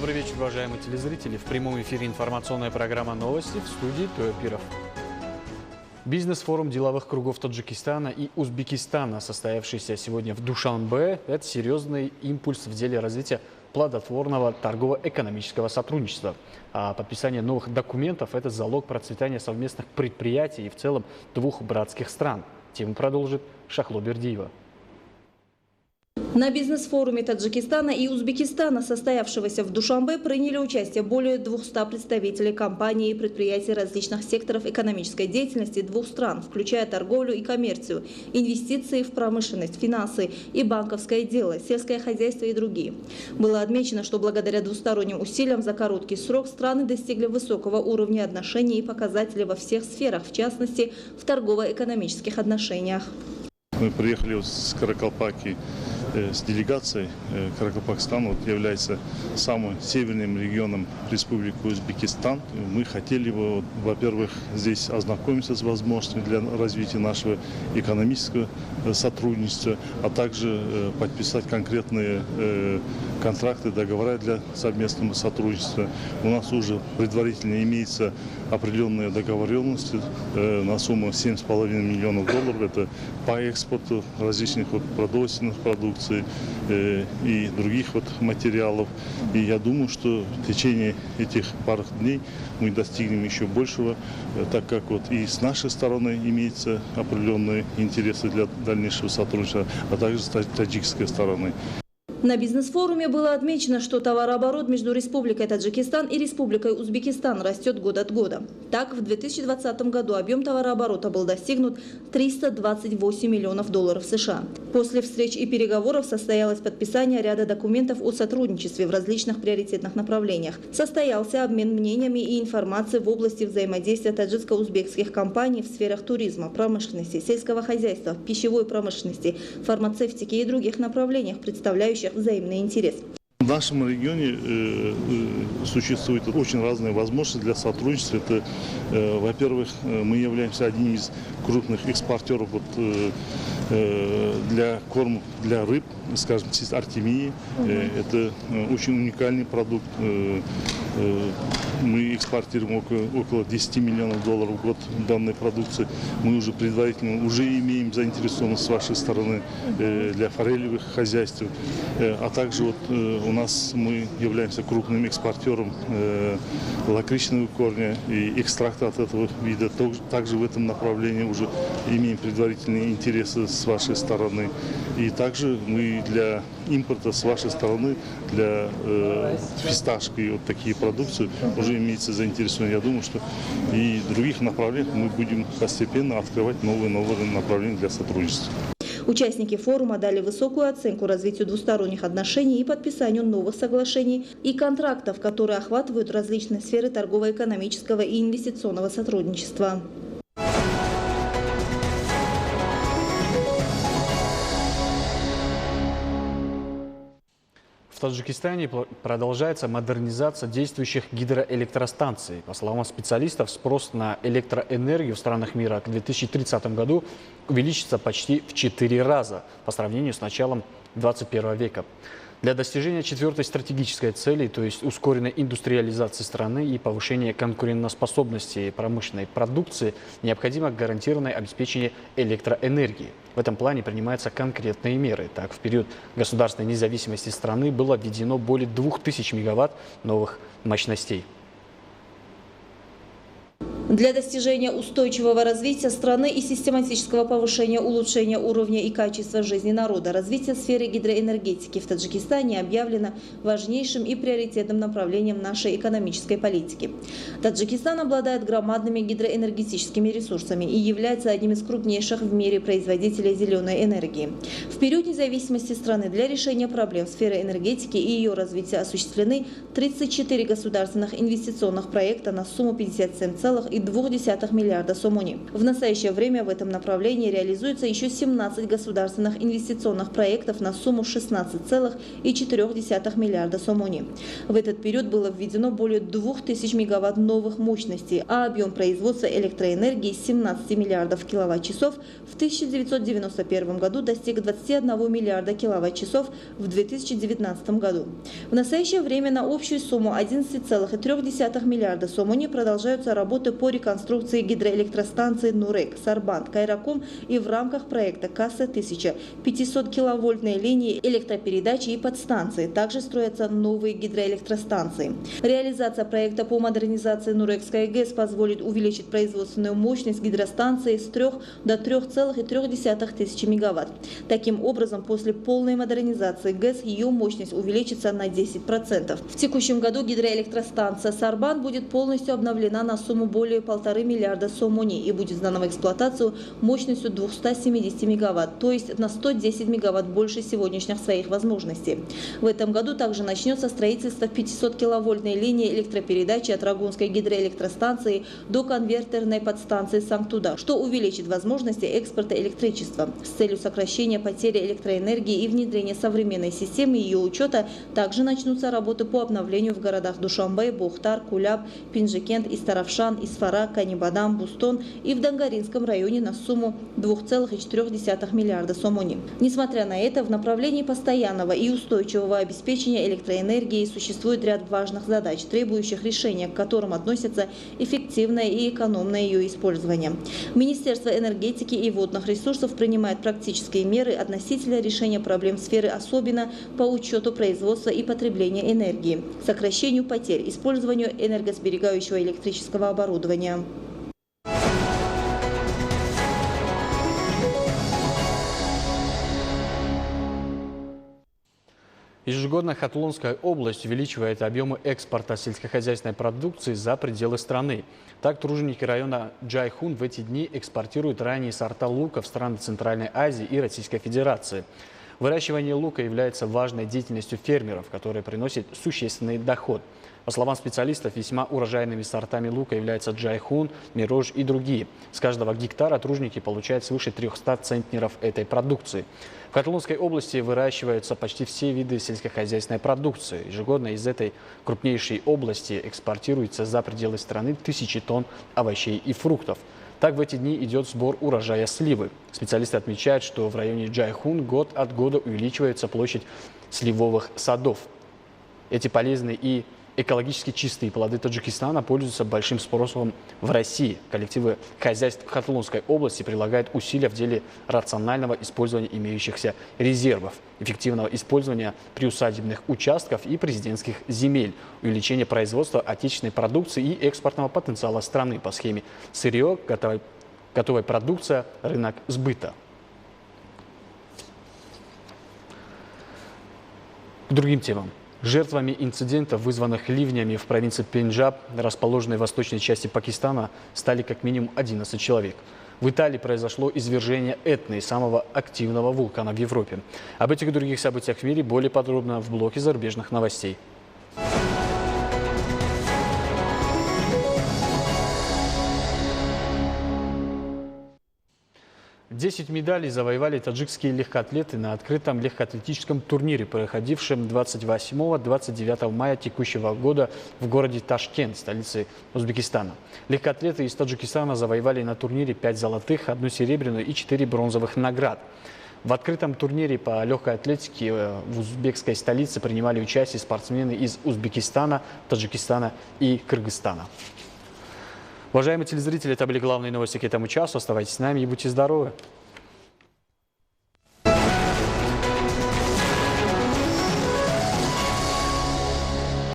Добрый вечер, уважаемые телезрители. В прямом эфире информационная программа «Новости», в студии Тоя Пиров. Бизнес-форум деловых кругов Таджикистана и Узбекистана, состоявшийся сегодня в Душанбе, это серьезный импульс в деле развития плодотворного торгово-экономического сотрудничества. А подписание новых документов – это залог процветания совместных предприятий и в целом двух братских стран. Тему продолжит Шахло Бердиева. На бизнес-форуме Таджикистана и Узбекистана, состоявшегося в Душанбе, приняли участие более 200 представителей компаний и предприятий различных секторов экономической деятельности двух стран, включая торговлю и коммерцию, инвестиции в промышленность, финансы и банковское дело, сельское хозяйство и другие. Было отмечено, что благодаря двусторонним усилиям за короткий срок страны достигли высокого уровня отношений и показателей во всех сферах, в частности, в торгово-экономических отношениях. Мы приехали с Каракалпаки с делегацией. Каракалпакстан является самым северным регионом Республики Узбекистан. Мы хотели, во-первых, здесь ознакомиться с возможностями для развития нашего экономического сотрудничества, а также подписать конкретные контракты, договора для совместного сотрудничества. У нас уже предварительно имеется определенные договоренности на сумму $7,5 миллионов. Это по экспорту различных продовольственных продукций и других материалов. И я думаю, что в течение этих пары дней мы достигнем еще большего, так как и с нашей стороны имеются определенные интересы для дальнейшего сотрудничества, а также с таджикской стороны. На бизнес-форуме было отмечено, что товарооборот между Республикой Таджикистан и Республикой Узбекистан растет год от года. Так, в 2020 году объем товарооборота был достигнут $328 миллионов США. После встреч и переговоров состоялось подписание ряда документов о сотрудничестве в различных приоритетных направлениях. Состоялся обмен мнениями и информацией в области взаимодействия таджикско-узбекских компаний в сферах туризма, промышленности, сельского хозяйства, пищевой промышленности, фармацевтики и других направлениях, представляющих взаимный интерес. В нашем регионе существуют очень разные возможности для сотрудничества. Это, во-первых, мы являемся одним из крупных экспортеров для корма для рыб, скажем, артемии. Это очень уникальный продукт. Мы экспортируем около $10 миллионов в год данной продукции. Мы уже предварительно имеем заинтересованность с вашей стороны для форелевых хозяйств. А также у нас мы являемся крупным экспортером лакричного корня и экстракта от этого вида. Также в этом направлении уже имеем предварительные интересы с вашей стороны. И также мы для импорта с вашей стороны, для фисташки такие продукции уже имеется заинтересование. Я думаю, что и в других направлениях мы будем постепенно открывать новые направления для сотрудничества. Участники форума дали высокую оценку развитию двусторонних отношений и подписанию новых соглашений и контрактов, которые охватывают различные сферы торгово-экономического и инвестиционного сотрудничества. В Таджикистане продолжается модернизация действующих гидроэлектростанций. По словам специалистов, спрос на электроэнергию в странах мира к 2030 году увеличится почти в 4 раза по сравнению с началом 21 века. Для достижения четвертой стратегической цели, то есть ускоренной индустриализации страны и повышения конкурентоспособности промышленной продукции, необходимо гарантированное обеспечение электроэнергии. В этом плане принимаются конкретные меры. Так, в период государственной независимости страны было введено более 2000 мегаватт новых мощностей. Для достижения устойчивого развития страны и систематического повышения улучшения уровня и качества жизни народа, развитие сферы гидроэнергетики в Таджикистане объявлено важнейшим и приоритетным направлением нашей экономической политики. Таджикистан обладает громадными гидроэнергетическими ресурсами и является одним из крупнейших в мире производителей зеленой энергии. В период независимости страны для решения проблем сферы энергетики и ее развития осуществлены 34 государственных инвестиционных проекта на сумму $57,2 6,2 миллиарда сомони. В настоящее время в этом направлении реализуется еще 17 государственных инвестиционных проектов на сумму 16,4 миллиарда сомони. В этот период было введено более 2000 мегаватт новых мощностей, а объем производства электроэнергии 17 миллиардов киловатт-часов в 1991 году достиг 21 миллиарда киловатт-часов в 2019 году. В настоящее время на общую сумму 11,3 миллиарда сомони продолжаются работы по реконструкции гидроэлектростанции Нурек, Сарбанд, Кайракум и в рамках проекта КАСА-1000 500-киловольтные линии электропередачи и подстанции. Также строятся новые гидроэлектростанции. Реализация проекта по модернизации Нурекской ГЭС позволит увеличить производственную мощность гидростанции с 3 до 3,3 тысячи мегаватт. Таким образом, после полной модернизации ГЭС ее мощность увеличится на 10%. В текущем году гидроэлектростанция Сарбанд будет полностью обновлена на сумму более 1,5 миллиарда сомони и будет сдана в эксплуатацию мощностью 270 мегаватт, то есть на 110 мегаватт больше сегодняшних своих возможностей. В этом году также начнется строительство 500-киловольтной линии электропередачи от Рагунской гидроэлектростанции до конвертерной подстанции Санктуда, что увеличит возможности экспорта электричества. С целью сокращения потери электроэнергии и внедрения современной системы ее учета также начнутся работы по обновлению в городах Душанбе, Бухтар, Куляб, Пинжикент, Истаравшан, Исфара, Канибадам, Бустон и в Дангаринском районе на сумму 2,4 миллиарда сомони. Несмотря на это, в направлении постоянного и устойчивого обеспечения электроэнергии существует ряд важных задач, требующих решения, к которым относятся эффективное и экономное ее использование. Министерство энергетики и водных ресурсов принимает практические меры относительно решения проблем сферы, особенно по учету производства и потребления энергии, сокращению потерь, использованию энергосберегающего электрического оборудования. Ежегодно Хаталонская область увеличивает объемы экспорта сельскохозяйственной продукции за пределы страны. Так, труженики района Джайхун в эти дни экспортируют ранние сорта лука в страны Центральной Азии и Российской Федерации. Выращивание лука является важной деятельностью фермеров, которая приносит существенный доход. По словам специалистов, весьма урожайными сортами лука являются Джайхун, Мирож и другие. С каждого гектара тружники получают свыше 300 центнеров этой продукции. В Каталонской области выращиваются почти все виды сельскохозяйственной продукции. Ежегодно из этой крупнейшей области экспортируется за пределы страны тысячи тонн овощей и фруктов. Так, в эти дни идет сбор урожая сливы. Специалисты отмечают, что в районе Джайхун год от года увеличивается площадь сливовых садов. Эти полезные и экологически чистые плоды Таджикистана пользуются большим спросом в России. Коллективы хозяйств Хаталонской области прилагают усилия в деле рационального использования имеющихся резервов, эффективного использования приусадебных участков и президентских земель, увеличения производства отечественной продукции и экспортного потенциала страны по схеме сырье, готовая продукция, рынок сбыта. К другим темам. Жертвами инцидентов, вызванных ливнями в провинции Пенджаб, расположенной в восточной части Пакистана, стали как минимум 11 человек. В Италии произошло извержение Этны, самого активного вулкана в Европе. Об этих и других событиях в мире более подробно в блоке зарубежных новостей. 10 медалей завоевали таджикские легкоатлеты на открытом легкоатлетическом турнире, проходившем 28-29 мая текущего года в городе Ташкент, столице Узбекистана. Легкоатлеты из Таджикистана завоевали на турнире 5 золотых, 1 серебряную и 4 бронзовых наград. В открытом турнире по легкой атлетике в узбекской столице принимали участие спортсмены из Узбекистана, Таджикистана и Кыргызстана. Уважаемые телезрители, это были главные новости к этому часу. Оставайтесь с нами и будьте здоровы!